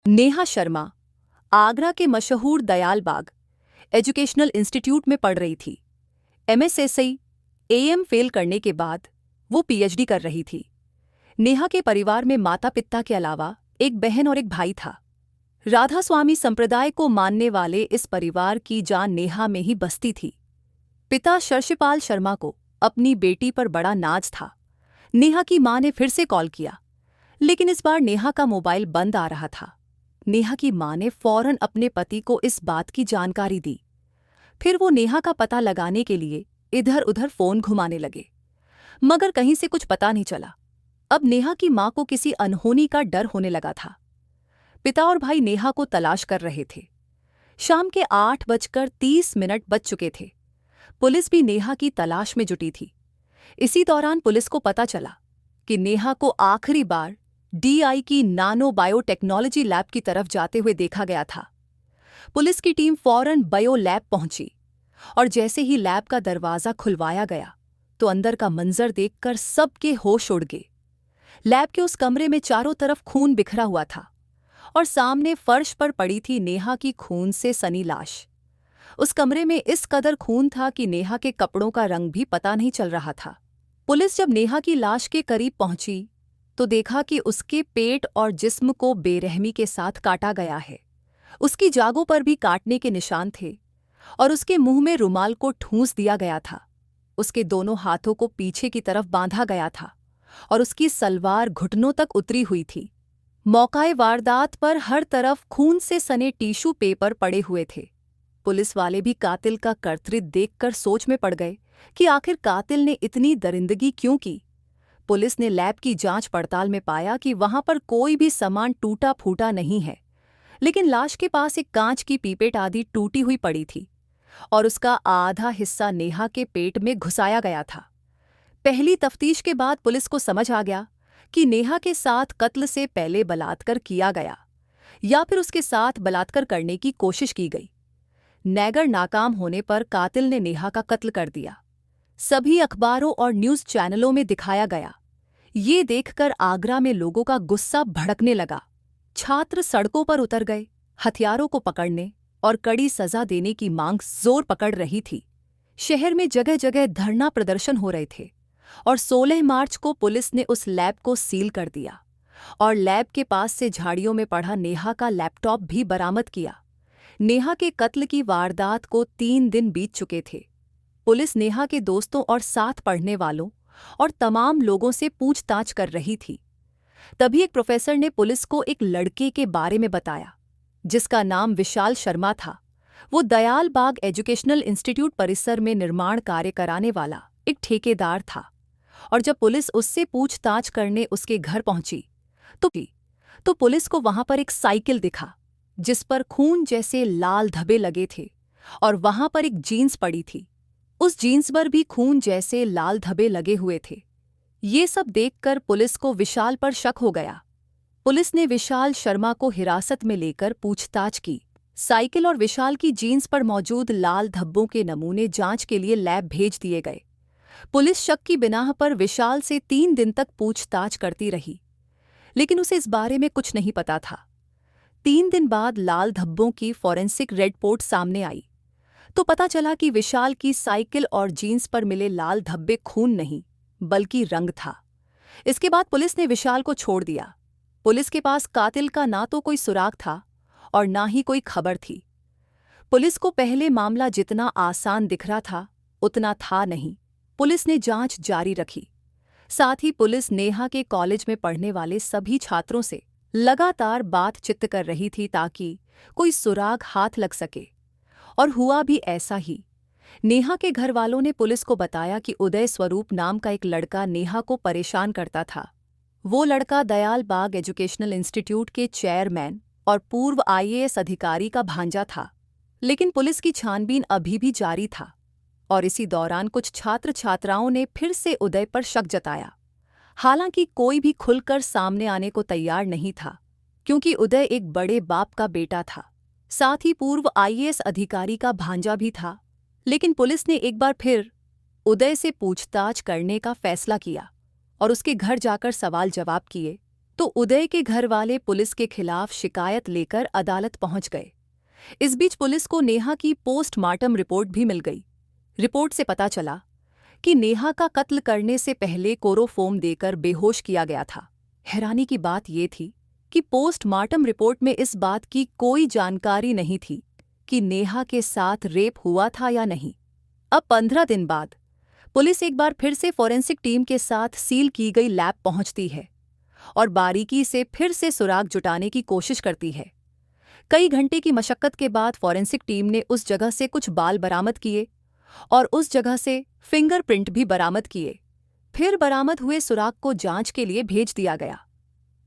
नेहा शर्मा आगरा के मशहूर दयाल बाग educational institute में पढ़ रही थी। एमएसएसआई एएम फेल करने के बाद वो पीएचडी कर रही थी। नेहा के परिवार में माता पिता के अलावा एक बहन और एक भाई था। राधा स्वामी संप्रदाय को मानने वाले इस परिवार की जान नेहा में ही बसती थी। पिता शर्षिपाल शर्मा को अपनी बेटी पर बड़ा नाज था। नेहा की मां ने फिर से कॉल किया, लेकिन इस बार नेहा का मोबाइल बंद आ रहा था। नेहा की मां ने फौरन अपने पति को इस बात की जानकारी दी। फिर वो नेहा का पता लगाने के लिए इधर उधर फोन घुमाने लगे, मगर कहीं से कुछ पता नहीं चला। अब नेहा की मां को किसी अनहोनी का डर होने लगा था। पिता और भाई नेहा को तलाश कर रहे थे। शाम के 8:30 बज चुके थे। पुलिस भी नेहा की तलाश में जुटी थी। इसी दौरान पुलिस को पता चला कि नेहा को आखिरी बार डीआई की नानो बायोटेक्नोलॉजी लैब की तरफ जाते हुए देखा गया था। पुलिस की टीम फौरन बायो लैब पहुंची और जैसे ही लैब का दरवाजा खुलवाया गया तो अंदर का मंजर देखकर सबके होश उड़ गए। लैब के उस कमरे में चारों तरफ खून बिखरा हुआ था और सामने फर्श पर पड़ी थी नेहा की खून से सनी लाश। उस कमरे में इस कदर खून था कि नेहा के कपड़ों का रंग भी पता नहीं चल रहा था। पुलिस जब नेहा की लाश के करीब पहुंची तो देखा कि उसके पेट और जिस्म को बेरहमी के साथ काटा गया है। उसकी जागों पर भी काटने के निशान थे और उसके मुंह में रुमाल को ठूंस दिया गया था। उसके दोनों हाथों को पीछे की तरफ बांधा गया था और उसकी सलवार घुटनों तक उतरी हुई थी। मौकाए वारदात पर हर तरफ खून से सने टिश्यू पेपर पड़े हुए थे। पुलिस वाले भी कातिल का कर्तृत्व देखकर सोच में पड़ गए कि आखिर कातिल ने इतनी दरिंदगी क्यों की। पुलिस ने लैब की जांच पड़ताल में पाया कि वहां पर कोई भी सामान टूटा फूटा नहीं है, लेकिन लाश के पास एक कांच की पीपेट आदि टूटी हुई पड़ी थी और उसका आधा हिस्सा नेहा के पेट में घुसाया गया था। पहली तफ्तीश के बाद पुलिस को समझ आ गया कि नेहा के साथ कत्ल से पहले बलात्कार किया गया या फिर उसके साथ बलात्कार करने की कोशिश की गई। नैगर नाकाम होने पर कातिल ने नेहा का कत्ल कर दिया। सभी अखबारों और न्यूज़ चैनलों में दिखाया गया। ये देखकर आगरा में लोगों का गुस्सा भड़कने लगा। छात्र सड़कों पर उतर गए। हथियारों को पकड़ने और कड़ी सजा देने की मांग जोर पकड़ रही थी। शहर में जगह जगह धरना प्रदर्शन हो रहे थे और 16 मार्च को पुलिस ने उस लैब को सील कर दिया और लैब के पास से झाड़ियों में पड़ा नेहा का लैपटॉप भी बरामद किया। नेहा के कत्ल की वारदात को 3 दिन बीत चुके थे। पुलिस नेहा के दोस्तों और साथ पढ़ने वालों और तमाम लोगों से पूछताछ कर रही थी। तभी एक प्रोफेसर ने पुलिस को एक लड़के के बारे में बताया जिसका नाम विशाल शर्मा था। वो दयाल बाग एजुकेशनल इंस्टीट्यूट परिसर में निर्माण कार्य कराने वाला एक ठेकेदार था और जब पुलिस उससे पूछताछ करने उसके घर पहुंची तो पुलिस को वहां पर एक साइकिल दिखा जिस पर खून जैसे लाल धब्बे लगे थे और वहां पर एक जीन्स पड़ी थी। उस जीन्स पर भी खून जैसे लाल धब्बे लगे हुए थे। ये सब देखकर पुलिस को विशाल पर शक हो गया। पुलिस ने विशाल शर्मा को हिरासत में लेकर पूछताछ की। साइकिल और विशाल की जीन्स पर मौजूद लाल धब्बों के नमूने जांच के लिए लैब भेज दिए गए। पुलिस शक की बिनाह पर विशाल से 3 दिन तक पूछताछ करती रही, लेकिन उसे इस बारे में कुछ नहीं पता था। 3 दिन बाद लाल धब्बों की फॉरेंसिक रिपोर्ट सामने आई तो पता चला कि विशाल की साइकिल और जीन्स पर मिले लाल धब्बे खून नहीं बल्कि रंग था। इसके बाद पुलिस ने विशाल को छोड़ दिया। पुलिस के पास कातिल का ना तो कोई सुराग था और ना ही कोई खबर थी। पुलिस को पहले मामला जितना आसान दिख रहा था उतना था नहीं। पुलिस ने जांच जारी रखी। साथ ही पुलिस नेहा के कॉलेज में पढ़ने वाले सभी छात्रों से लगातार बातचीत कर रही थी ताकि कोई सुराग हाथ लग सके, और हुआ भी ऐसा ही। नेहा के घर वालों ने पुलिस को बताया कि उदय स्वरूप नाम का एक लड़का नेहा को परेशान करता था। वो लड़का दयाल बाग एजुकेशनल इंस्टीट्यूट के चेयरमैन और पूर्व आईएएस अधिकारी का भांजा था। लेकिन पुलिस की छानबीन अभी भी जारी था और इसी दौरान कुछ छात्र छात्राओं ने फिर से उदय पर शक जताया। हालांकि कोई भी खुलकर सामने आने को तैयार नहीं था, क्योंकि उदय एक बड़े बाप का बेटा था, साथ ही पूर्व आईएएस अधिकारी का भांजा भी था। लेकिन पुलिस ने एक बार फिर उदय से पूछताछ करने का फैसला किया और उसके घर जाकर सवाल जवाब किए। तो उदय के घर वाले पुलिस के खिलाफ शिकायत लेकर अदालत पहुंच गए। इस बीच पुलिस को नेहा की पोस्टमार्टम रिपोर्ट भी मिल गई। रिपोर्ट से पता चला कि नेहा का कत्ल करने से पहले क्लोरोफॉर्म देकर बेहोश किया गया था। हैरानी की बात यह थी कि पोस्टमार्टम रिपोर्ट में इस बात की कोई जानकारी नहीं थी कि नेहा के साथ रेप हुआ था या नहीं। अब 15 दिन बाद पुलिस एक बार फिर से फॉरेंसिक टीम के साथ सील की गई लैब पहुंचती है और बारीकी से फिर से सुराग जुटाने की कोशिश करती है। कई घंटे की मशक्कत के बाद फॉरेंसिक टीम ने उस जगह से कुछ बाल बरामद किए और उस जगह से फिंगरप्रिंट भी बरामद किए। फिर बरामद हुए सुराग को जांच के लिए भेज दिया गया।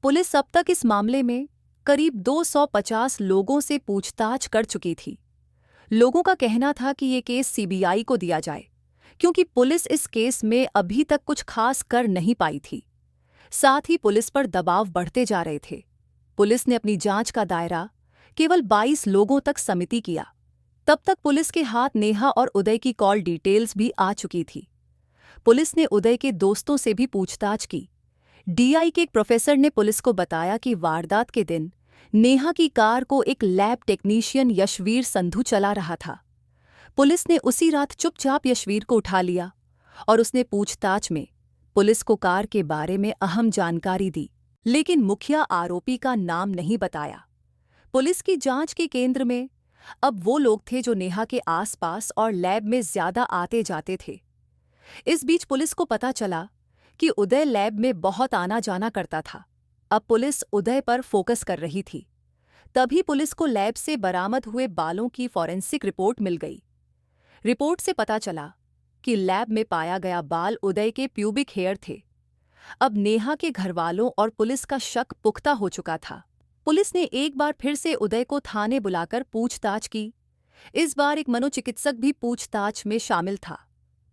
पुलिस अब तक इस मामले में करीब 250 लोगों से पूछताछ कर चुकी थी। लोगों का कहना था कि ये केस सीबीआई को दिया जाए, क्योंकि पुलिस इस केस में अभी तक कुछ खास कर नहीं पाई थी। साथ ही पुलिस पर दबाव बढ़ते जा रहे थे। पुलिस ने अपनी जांच का दायरा केवल 22 लोगों तक सीमित किया। तब तक पुलिस के हाथ नेहा और उदय की कॉल डिटेल्स भी आ चुकी थी। पुलिस ने उदय के दोस्तों से भी पूछताछ की। डीआई के एक प्रोफेसर ने पुलिस को बताया कि वारदात के दिन नेहा की कार को एक लैब टेक्नीशियन यशवीर संधू चला रहा था। पुलिस ने उसी रात चुपचाप यशवीर को उठा लिया और उसने पूछताछ में पुलिस को कार के बारे में अहम जानकारी दी, लेकिन मुखिया आरोपी का नाम नहीं बताया। पुलिस की जांच के केंद्र में अब वो लोग थे जो नेहा के आसपास और लैब में ज्यादा आते जाते थे। इस बीच पुलिस को पता चला कि उदय लैब में बहुत आना जाना करता था। अब पुलिस उदय पर फोकस कर रही थी। तभी पुलिस को लैब से बरामद हुए बालों की फॉरेंसिक रिपोर्ट मिल गई। रिपोर्ट से पता चला कि लैब में पाया गया बाल उदय के प्यूबिक हेयर थे। अब नेहा के घरवालों और पुलिस का शक पुख्ता हो चुका था। पुलिस ने एक बार फिर से उदय को थाने बुलाकर पूछताछ की। इस बार एक मनोचिकित्सक भी पूछताछ में शामिल था।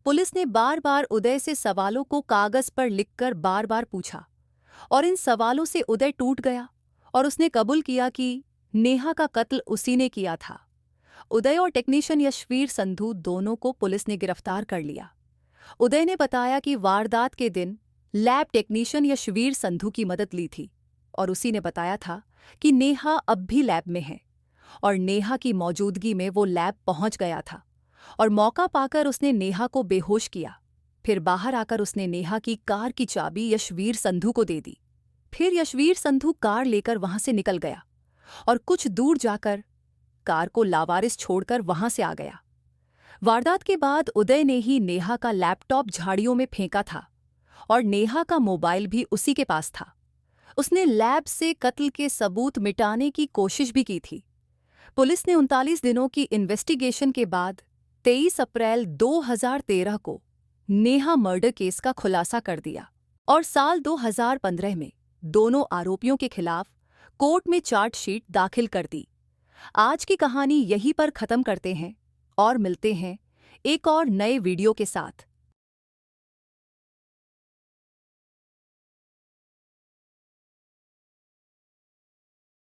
पुलिस ने बार बार उदय से सवालों को कागज पर लिखकर बार बार पूछा और इन सवालों से उदय टूट गया और उसने कबूल किया कि नेहा का कत्ल उसी ने किया था। उदय और टेक्नीशियन यशवीर संधू दोनों को पुलिस ने गिरफ्तार कर लिया। उदय ने बताया कि वारदात के दिन लैब टेक्नीशियन यशवीर संधू की मदद ली थी और उसी ने बताया था कि नेहा अब भी लैब में है और नेहा की मौजूदगी में वो लैब पहुंच गया था और मौका पाकर उसने नेहा को बेहोश किया। फिर बाहर आकर उसने नेहा की कार की चाबी यशवीर संधू को दे दी। फिर यशवीर संधू कार लेकर वहां से निकल गया और कुछ दूर जाकर कार को लावारिस छोड़कर वहां से आ गया। वारदात के बाद उदय ने ही नेहा का लैपटॉप झाड़ियों में फेंका था और नेहा का मोबाइल भी उसी के पास था। उसने लैब से कत्ल के सबूत मिटाने की कोशिश भी की थी। पुलिस ने 39 दिनों की इन्वेस्टिगेशन के बाद 23 अप्रैल 2013 को नेहा मर्डर केस का खुलासा कर दिया और साल 2015 में दोनों आरोपियों के खिलाफ कोर्ट में चार्जशीट दाखिल कर दी। आज की कहानी यहीं पर खत्म करते हैं और मिलते हैं एक और नए वीडियो के साथ।